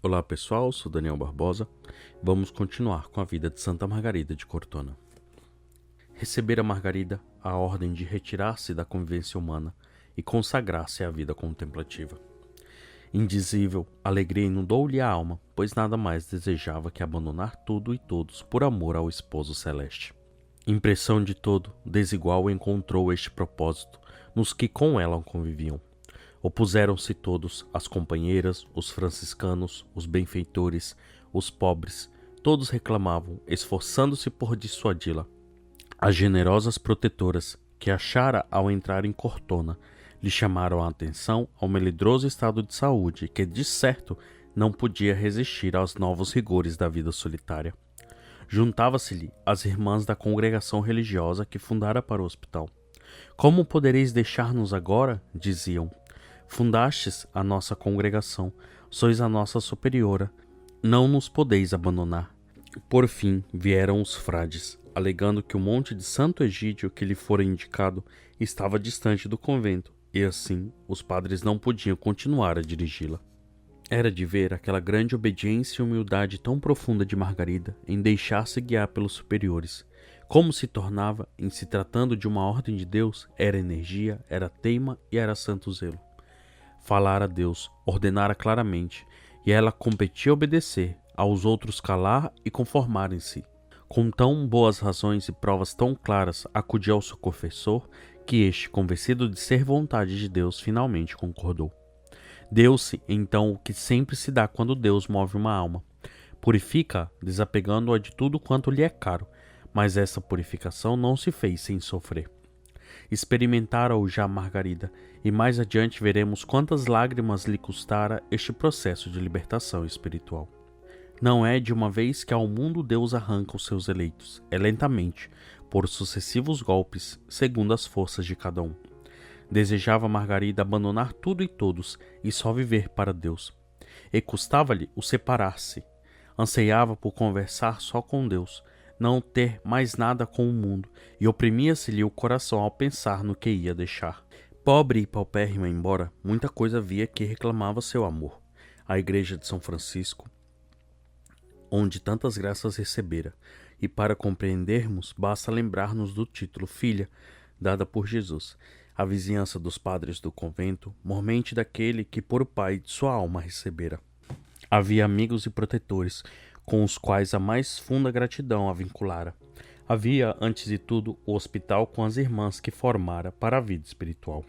Olá pessoal, sou Daniel Barbosa. Vamos continuar com a vida de Santa Margarida de Cortona. Recebera Margarida a ordem de retirar-se da convivência humana e consagrar-se à vida contemplativa. Indizível alegria inundou-lhe a alma, pois nada mais desejava que abandonar tudo e todos por amor ao esposo celeste. Impressão de todo desigual encontrou este propósito nos que com ela conviviam. Opuseram-se todos, as companheiras, os franciscanos, os benfeitores, os pobres, todos reclamavam, esforçando-se por dissuadi-la. As generosas protetoras, que achara ao entrar em Cortona, lhe chamaram a atenção ao melindroso estado de saúde que, de certo, não podia resistir aos novos rigores da vida solitária. Juntava-se-lhe as irmãs da congregação religiosa que fundara para o hospital. Como podereis deixar-nos agora? Diziam. Fundastes a nossa congregação, sois a nossa superiora, não nos podeis abandonar. Por fim vieram os frades, alegando que o monte de Santo Egídio que lhe fora indicado estava distante do convento, e assim os padres não podiam continuar a dirigi-la. Era de ver aquela grande obediência e humildade tão profunda de Margarida em deixar-se guiar pelos superiores. Como se tornava, em se tratando de uma ordem de Deus, era energia, era teima e era santo zelo. Falara a Deus, ordenara claramente, e ela competia obedecer, aos outros calar e conformarem-se. Com tão boas razões e provas tão claras, acudiu ao seu confessor, que este, convencido de ser vontade de Deus, finalmente concordou. Deu-se, então, o que sempre se dá quando Deus move uma alma. Purifica-a, desapegando-a de tudo quanto lhe é caro, mas essa purificação não se fez sem sofrer. Experimentara-o já Margarida, e mais adiante veremos quantas lágrimas lhe custara este processo de libertação espiritual. Não é de uma vez que ao mundo Deus arranca os seus eleitos, é lentamente, por sucessivos golpes, segundo as forças de cada um. Desejava Margarida abandonar tudo e todos, e só viver para Deus. E custava-lhe o separar-se. Anseiava por conversar só com Deus, não ter mais nada com o mundo, e oprimia-se-lhe o coração ao pensar no que ia deixar. Pobre e paupérrima embora, muita coisa havia que reclamava seu amor. A igreja de São Francisco, onde tantas graças recebera, e para compreendermos, basta lembrar-nos do título filha, dada por Jesus, a vizinhança dos padres do convento, mormente daquele que por pai de sua alma recebera. Havia amigos e protetores, com os quais a mais funda gratidão a vinculara. Havia, antes de tudo, o hospital com as irmãs que formara para a vida espiritual.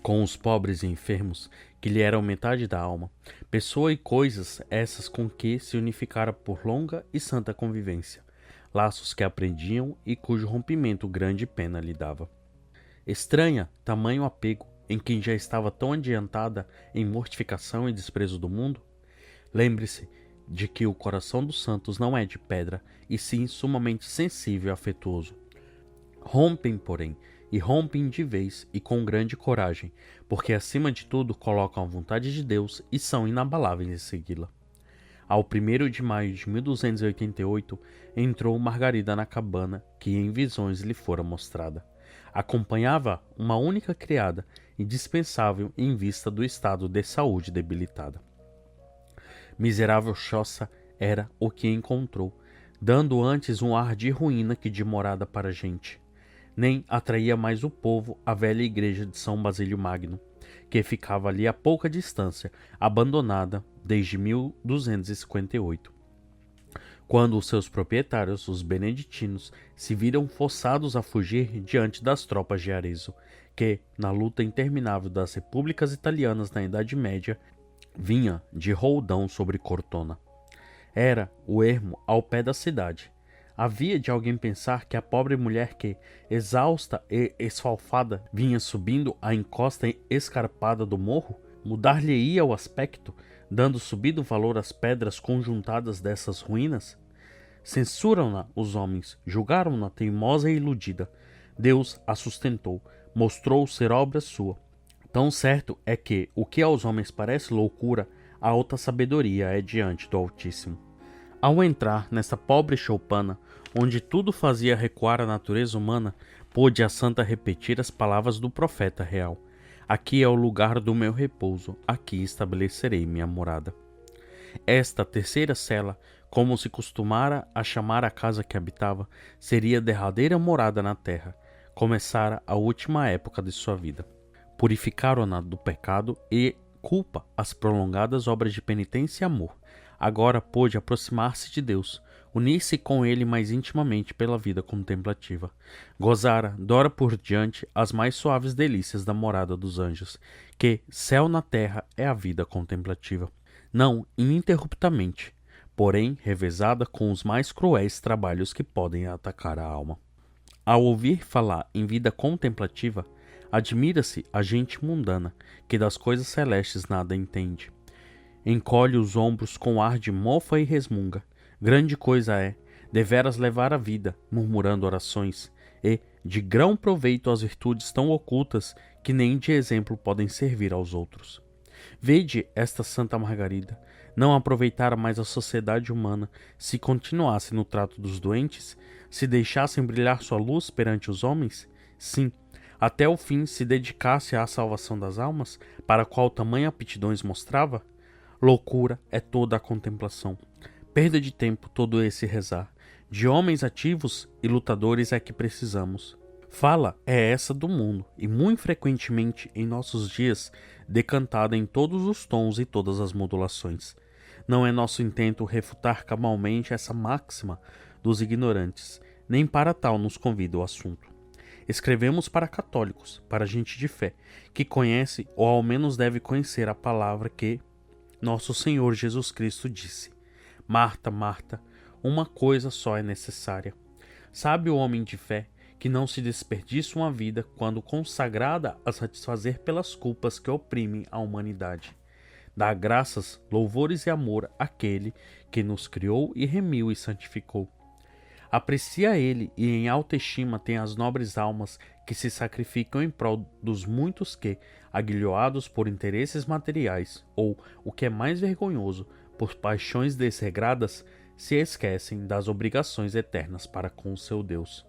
Com os pobres e enfermos, que lhe eram metade da alma, pessoa e coisas essas com que se unificara por longa e santa convivência, laços que aprendiam e cujo rompimento grande pena lhe dava. Estranha tamanho apego em quem já estava tão adiantada em mortificação e desprezo do mundo? Lembre-se de que o coração dos santos não é de pedra, e sim sumamente sensível e afetuoso. Rompem, porém, e rompem de vez e com grande coragem, porque acima de tudo colocam a vontade de Deus e são inabaláveis em segui-la. Ao 1º de maio de 1288, entrou Margarida na cabana que em visões lhe fora mostrada. Acompanhava uma única criada, indispensável em vista do estado de saúde debilitada. Miserável choça era o que encontrou, dando antes um ar de ruína que de morada para a gente. Nem atraía mais o povo a velha igreja de São Basílio Magno, que ficava ali a pouca distância, abandonada desde 1258. Quando os seus proprietários, os beneditinos, se viram forçados a fugir diante das tropas de Arezzo, que, na luta interminável das repúblicas italianas na Idade Média, vinha de roldão sobre Cortona. Era o ermo ao pé da cidade. Havia de alguém pensar que a pobre mulher que, exausta e esfalfada, vinha subindo a encosta escarpada do morro, mudar-lhe-ia o aspecto, dando subido valor às pedras conjuntadas dessas ruínas? Censuram-na os homens, julgaram-na teimosa e iludida. Deus a sustentou, mostrou ser obra sua. Tão certo é que o que aos homens parece loucura, a alta sabedoria é diante do Altíssimo. Ao entrar nessa pobre choupana, onde tudo fazia recuar a natureza humana, pôde a santa repetir as palavras do profeta real: aqui é o lugar do meu repouso, aqui estabelecerei minha morada. Esta terceira cela, como se costumara a chamar a casa que habitava, seria a derradeira morada na terra. Começara a última época de sua vida. Purificaram-na do pecado e culpa as prolongadas obras de penitência e amor. Agora pôde aproximar-se de Deus, unir-se com ele mais intimamente pela vida contemplativa. Gozara, dora por diante, as mais suaves delícias da morada dos anjos, que, céu na terra, é a vida contemplativa. Não ininterruptamente, porém revezada com os mais cruéis trabalhos que podem atacar a alma. Ao ouvir falar em vida contemplativa, admira-se a gente mundana, que das coisas celestes nada entende. Encolhe os ombros com ar de mofa e resmunga. Grande coisa é, deveras levar a vida, murmurando orações, e de grão proveito as virtudes tão ocultas que nem de exemplo podem servir aos outros. Vede esta Santa Margarida, não aproveitara mais a sociedade humana se continuasse no trato dos doentes, se deixassem brilhar sua luz perante os homens? Sim, até o fim se dedicasse à salvação das almas, para a qual tamanha aptidões mostrava? Loucura é toda a contemplação. Perda de tempo todo esse rezar. De homens ativos e lutadores é que precisamos. Fala é essa do mundo, e muito frequentemente em nossos dias decantada em todos os tons e todas as modulações. Não é nosso intento refutar cabalmente essa máxima dos ignorantes, nem para tal nos convida o assunto. Escrevemos para católicos, para gente de fé, que conhece ou ao menos deve conhecer a palavra que nosso Senhor Jesus Cristo disse: Marta, Marta, uma coisa só é necessária. Sabe o homem de fé que não se desperdiça uma vida quando consagrada a satisfazer pelas culpas que oprimem a humanidade. Dá graças, louvores e amor àquele que nos criou e remiu e santificou. Aprecia ele e em alta estima tem as nobres almas que se sacrificam em prol dos muitos que, aguilhoados por interesses materiais ou, o que é mais vergonhoso, por paixões desregradas, se esquecem das obrigações eternas para com o seu Deus.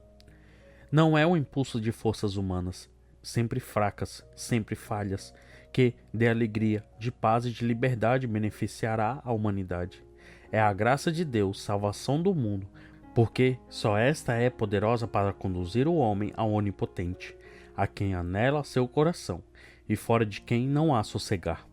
Não é o impulso de forças humanas, sempre fracas, sempre falhas, que, de alegria, de paz e de liberdade beneficiará a humanidade. É a graça de Deus, salvação do mundo, porque só esta é poderosa para conduzir o homem ao Onipotente, a quem anela seu coração, e fora de quem não há sossegar.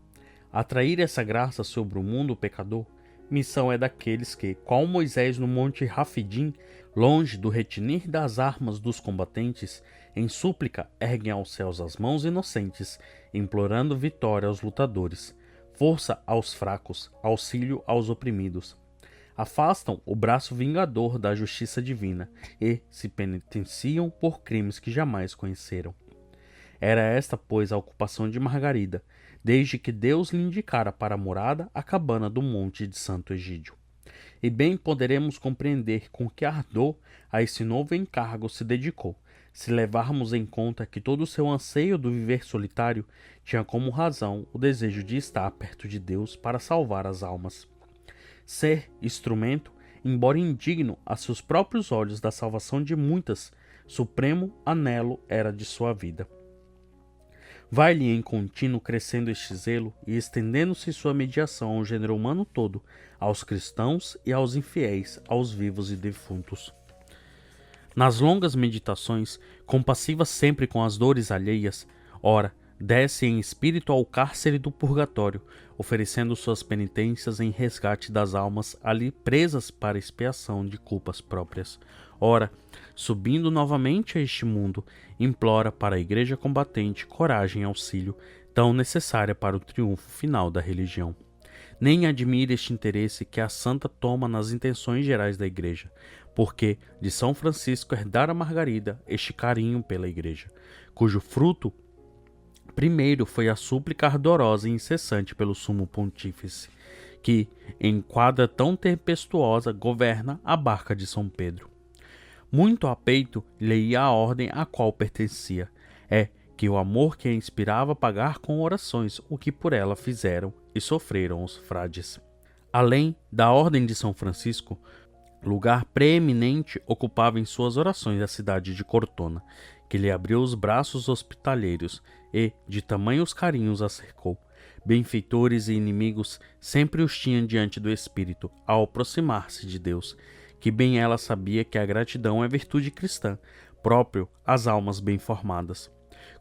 Atrair essa graça sobre o mundo pecador, missão é daqueles que, qual Moisés no monte Rafidim, longe do retinir das armas dos combatentes, em súplica erguem aos céus as mãos inocentes, implorando vitória aos lutadores, força aos fracos, auxílio aos oprimidos. Afastam o braço vingador da justiça divina e se penitenciam por crimes que jamais conheceram. Era esta, pois, a ocupação de Margarida, desde que Deus lhe indicara para a morada a cabana do monte de Santo Egídio. E bem poderemos compreender com que ardor a esse novo encargo se dedicou, se levarmos em conta que todo o seu anseio do viver solitário tinha como razão o desejo de estar perto de Deus para salvar as almas. Ser instrumento, embora indigno a seus próprios olhos da salvação de muitas, supremo anelo era de sua vida. Vai-lhe em contínuo crescendo este zelo e estendendo-se sua mediação ao gênero humano todo, aos cristãos e aos infiéis, aos vivos e defuntos. Nas longas meditações, compassiva sempre com as dores alheias, ora, desce em espírito ao cárcere do purgatório, oferecendo suas penitências em resgate das almas ali presas para expiação de culpas próprias. Ora, subindo novamente a este mundo, implora para a Igreja combatente coragem e auxílio, tão necessária para o triunfo final da religião. Nem admira este interesse que a Santa toma nas intenções gerais da Igreja, porque de São Francisco herdara Margarida este carinho pela Igreja, cujo fruto primeiro foi a súplica ardorosa e incessante pelo sumo pontífice, que, em quadra tão tempestuosa, governa a barca de São Pedro. Muito a peito lhe ia a ordem a qual pertencia, que o amor que a inspirava pagar com orações o que por ela fizeram e sofreram os frades. Além da ordem de São Francisco, lugar preeminente ocupava em suas orações a cidade de Cortona, que lhe abriu os braços hospitaleiros e, de tamanhos carinhos, a cercou. benfeitores e inimigos sempre os tinha diante do espírito, ao aproximar-se de Deus, que bem ela sabia que a gratidão é virtude cristã, próprio às almas bem formadas.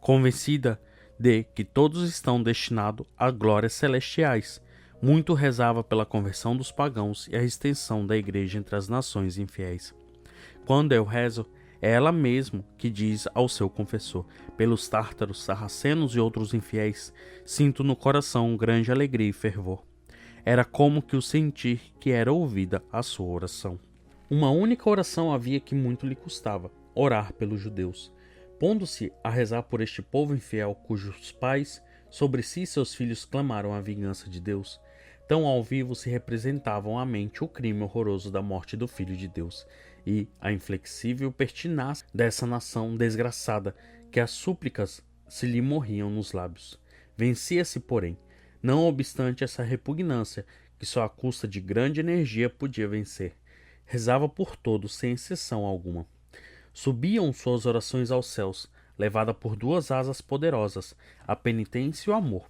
Convencida de que todos estão destinados a glórias celestiais, muito rezava pela conversão dos pagãos e a extensão da igreja entre as nações infiéis. Quando eu rezo, é ela mesma que diz ao seu confessor: pelos tártaros, sarracenos e outros infiéis, sinto no coração grande alegria e fervor. Era como que o sentir que era ouvida a sua oração. Uma única oração havia que muito lhe custava: orar pelos judeus. Pondo-se a rezar por este povo infiel, cujos pais sobre si e seus filhos clamaram a vingança de Deus, tão ao vivo se representavam à mente o crime horroroso da morte do Filho de Deus e a inflexível pertinácia dessa nação desgraçada, que as súplicas se lhe morriam nos lábios. Vencia-se, porém, não obstante essa repugnância, que só à custa de grande energia podia vencer. Rezava por todos, sem exceção alguma. Subiam suas orações aos céus, levada por duas asas poderosas, a penitência e o amor.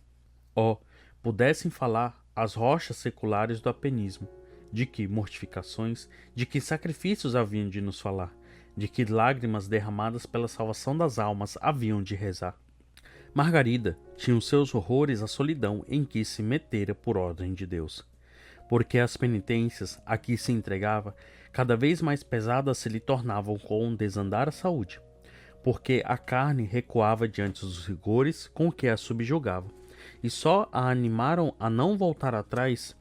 Oh, pudessem falar as rochas seculares do apenismo, de que mortificações, de que sacrifícios haviam de nos falar, de que lágrimas derramadas pela salvação das almas haviam de rezar. Margarida tinha os seus horrores à solidão em que se metera por ordem de Deus, porque as penitências a que se entregava cada vez mais pesadas se lhe tornavam com o desandar a saúde, porque a carne recuava diante dos rigores com que a subjugava, e só a animaram a não voltar atrás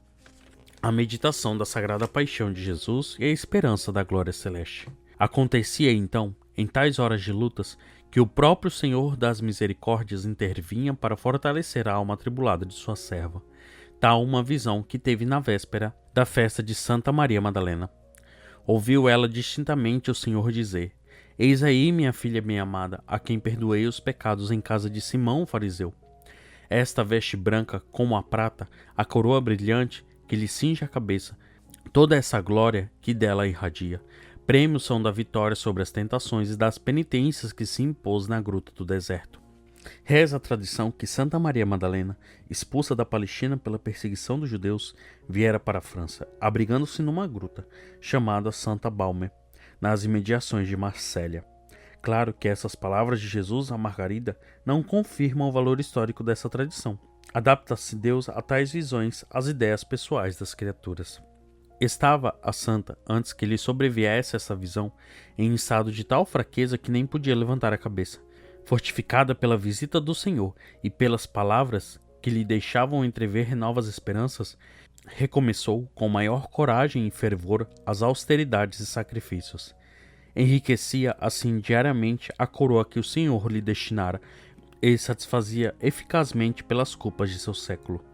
a meditação da sagrada paixão de Jesus e a esperança da glória celeste. Acontecia então, em tais horas de lutas, que o próprio Senhor das Misericórdias intervinha para fortalecer a alma atribulada de sua serva. Tal uma visão que teve na véspera da festa de Santa Maria Madalena. Ouviu ela distintamente o Senhor dizer: eis aí minha filha bem-amada, a quem perdoei os pecados em casa de Simão o fariseu. Esta veste branca como a prata, a coroa brilhante que lhe cinge a cabeça, toda essa glória que dela irradia, prêmios são da vitória sobre as tentações e das penitências que se impôs na gruta do deserto. Reza a tradição que Santa Maria Madalena, expulsa da Palestina pela perseguição dos judeus, viera para a França, abrigando-se numa gruta, chamada Santa Baume, nas imediações de Marsella. Claro que essas palavras de Jesus a Margarida não confirmam o valor histórico dessa tradição. Adapta-se Deus a tais visões às ideias pessoais das criaturas. Estava a santa, antes que lhe sobreviesse essa visão, em estado de tal fraqueza que nem podia levantar a cabeça. Fortificada pela visita do Senhor e pelas palavras que lhe deixavam entrever novas esperanças, recomeçou com maior coragem e fervor as austeridades e sacrifícios. Enriquecia assim diariamente a coroa que o Senhor lhe destinara e satisfazia eficazmente pelas culpas de seu século.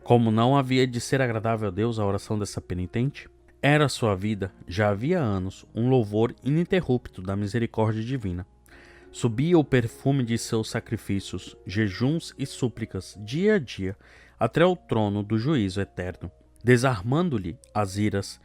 Como não havia de ser agradável a Deus a oração dessa penitente, era sua vida, já havia anos, um louvor ininterrupto da misericórdia divina. Subia o perfume de seus sacrifícios, jejuns e súplicas, dia a dia, até o trono do juízo eterno. Desarmando-lhe as iras,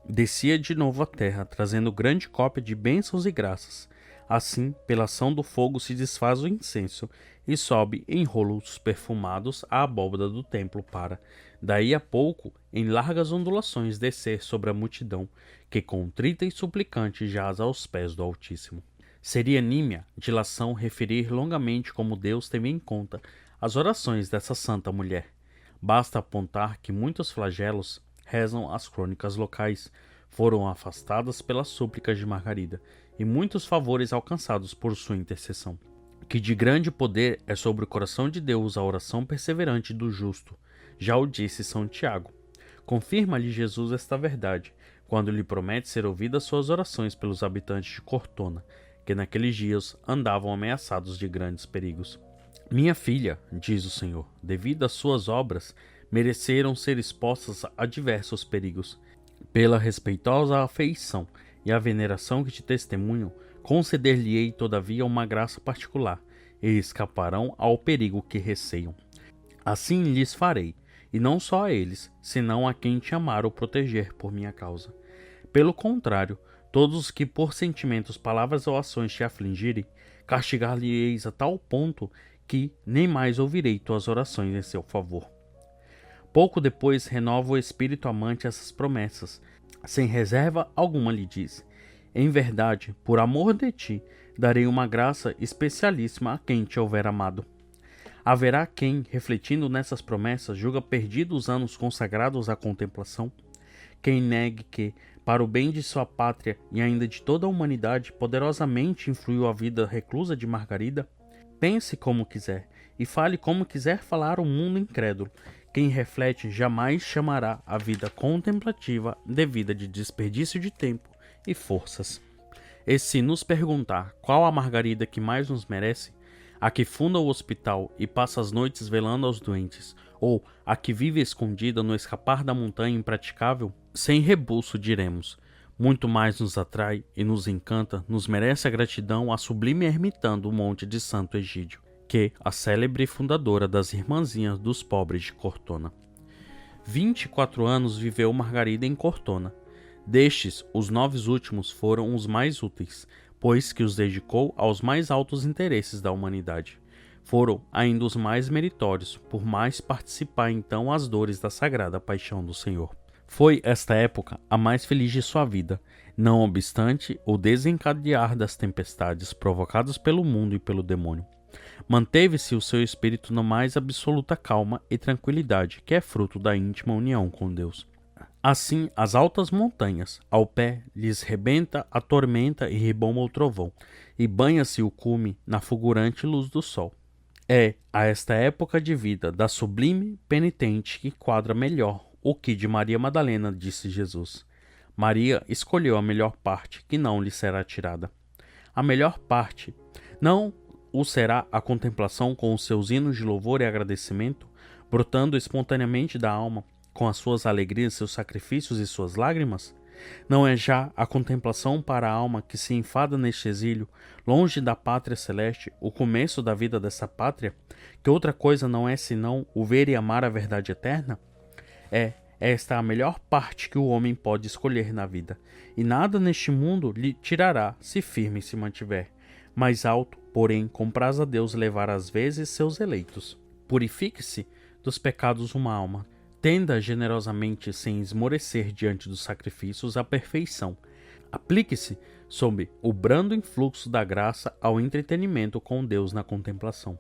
descia de novo à terra, trazendo grande cópia de bênçãos e graças. Assim, pela ação do fogo se desfaz o incenso e sobe em rolos perfumados a abóbada do templo para, daí a pouco, em largas ondulações, descer sobre a multidão, que contrita e suplicante jaz aos pés do Altíssimo. Seria nímia dilação referir longamente como Deus teve em conta as orações dessa santa mulher. Basta apontar que muitos flagelos, rezam as crônicas locais, foram afastadas pelas súplicas de Margarida, e muitos favores alcançados por sua intercessão. Que de grande poder é sobre o coração de Deus a oração perseverante do justo, já o disse São Tiago. Confirma-lhe Jesus esta verdade, quando lhe promete ser ouvidas suas orações pelos habitantes de Cortona, que naqueles dias andavam ameaçados de grandes perigos. Minha filha, diz o Senhor, devido às suas obras, mereceram ser expostas a diversos perigos. Pela respeitosa afeição e a veneração que te testemunham, conceder-lhe-ei todavia uma graça particular, e escaparão ao perigo que receiam. Assim lhes farei, e não só a eles, senão a quem te amar ou proteger por minha causa. Pelo contrário, todos os que por sentimentos, palavras ou ações te afligirem, castigar-lhe-eis a tal ponto que nem mais ouvirei tuas orações em seu favor. Pouco depois renova o espírito amante essas promessas. Sem reserva alguma lhe diz: em verdade, por amor de ti, darei uma graça especialíssima a quem te houver amado. Haverá quem, refletindo nessas promessas, julga perdidos os anos consagrados à contemplação? Quem negue que, para o bem de sua pátria e ainda de toda a humanidade, poderosamente influiu a vida reclusa de Margarida? Pense como quiser, e fale como quiser falar o mundo incrédulo. Quem reflete jamais chamará a vida contemplativa de vida de desperdício de tempo e forças. E se nos perguntar qual a Margarida que mais nos merece, a que funda o hospital e passa as noites velando aos doentes, ou a que vive escondida no escapar da montanha impraticável, sem rebuço diremos: muito mais nos atrai e nos encanta, nos merece a gratidão a sublime ermitã do monte de Santo Egídio, que a célebre fundadora das Irmãzinhas dos Pobres de Cortona. 24 anos viveu Margarida em Cortona. Destes, os 9 últimos foram os mais úteis, pois que os dedicou aos mais altos interesses da humanidade. Foram ainda os mais meritórios, por mais participar então as dores da sagrada paixão do Senhor. Foi esta época a mais feliz de sua vida, não obstante o desencadear das tempestades provocadas pelo mundo e pelo demônio. Manteve-se o seu espírito na mais absoluta calma e tranquilidade, que é fruto da íntima união com Deus. Assim, as altas montanhas, ao pé, lhes rebenta a tormenta e ribomba o trovão, e banha-se o cume na fulgurante luz do sol. É a esta época de vida da sublime penitente que quadra melhor o que de Maria Madalena disse Jesus. Maria escolheu a melhor parte, que não lhe será tirada. A melhor parte não o será a contemplação com os seus hinos de louvor e agradecimento, brotando espontaneamente da alma, com as suas alegrias, seus sacrifícios e suas lágrimas? Não é já a contemplação para a alma que se enfada neste exílio, longe da pátria celeste, o começo da vida dessa pátria, que outra coisa não é senão o ver e amar a verdade eterna? Esta é a melhor parte que o homem pode escolher na vida, e nada neste mundo lhe tirará, se firme se mantiver. Mais alto, porém, compraz a Deus levar às vezes seus eleitos. Purifique-se dos pecados uma alma. Tenda generosamente, sem esmorecer diante dos sacrifícios, a perfeição. Aplique-se, sob o brando influxo da graça, ao entretenimento com Deus na contemplação.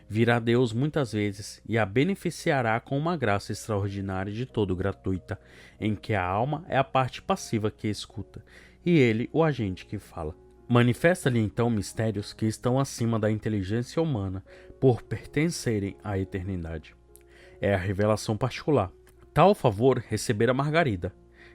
Virá Deus muitas vezes e a beneficiará com uma graça extraordinária de todo gratuita, em que a alma é a parte passiva que escuta, e ele o agente que fala. Manifesta-lhe então mistérios que estão acima da inteligência humana, por pertencerem à eternidade. É a revelação particular. Tal favor recebera Margarida.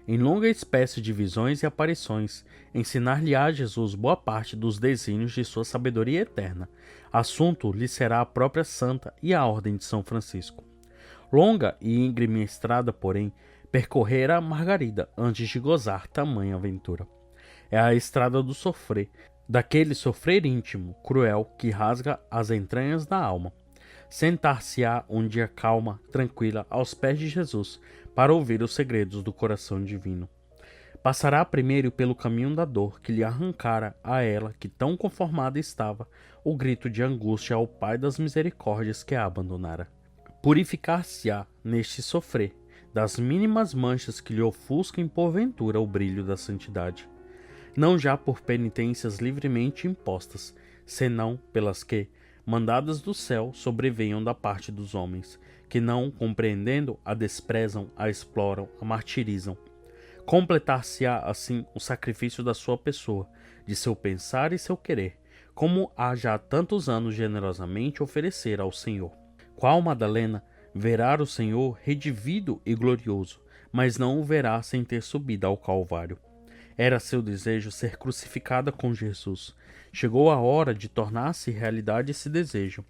Em longa espécie de visões e aparições, ensinar-lhe-á Jesus boa parte dos desígnios de sua sabedoria eterna. Assunto lhe será a própria Santa e a Ordem de São Francisco. Longa e íngreme estrada, porém, percorrera Margarida antes de gozar tamanha aventura. É a estrada do sofrer, daquele sofrer íntimo, cruel, que rasga as entranhas da alma. Sentar-se-á um dia calma, tranquila, aos pés de Jesus, para ouvir os segredos do coração divino. Passará primeiro pelo caminho da dor, que lhe arrancara a ela, que tão conformada estava, o grito de angústia ao Pai das misericórdias que a abandonara. Purificar-se-á neste sofrer, das mínimas manchas que lhe ofusquem porventura o brilho da santidade. Não já por penitências livremente impostas, senão pelas que, mandadas do céu, sobrevenham da parte dos homens, que não, compreendendo, a desprezam, a exploram, a martirizam. Completar-se-á assim o sacrifício da sua pessoa, de seu pensar e seu querer, como há já tantos anos generosamente oferecer ao Senhor. Qual Madalena verá o Senhor redivido e glorioso, mas não o verá sem ter subido ao Calvário. Era seu desejo ser crucificada com Jesus. Chegou a hora de tornar-se realidade esse desejo.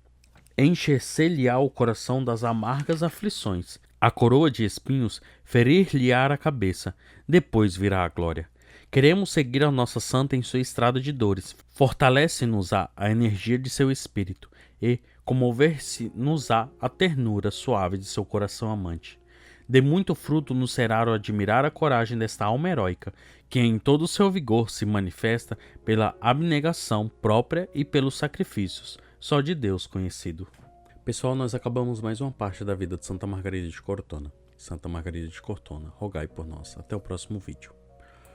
Encher-se-lhe-á o coração das amargas aflições. A coroa de espinhos ferir-lhe-á a cabeça. Depois virá a glória. Queremos seguir a nossa santa em sua estrada de dores. Fortalece-nos-á a energia de seu espírito e comover-se-nos-á a ternura suave de seu coração amante. De muito fruto nos será o admirar a coragem desta alma heróica, que em todo o seu vigor se manifesta pela abnegação própria e pelos sacrifícios, só de Deus conhecido. Pessoal, nós acabamos mais uma parte da vida de Santa Margarida de Cortona. Santa Margarida de Cortona, rogai por nós. Até o próximo vídeo.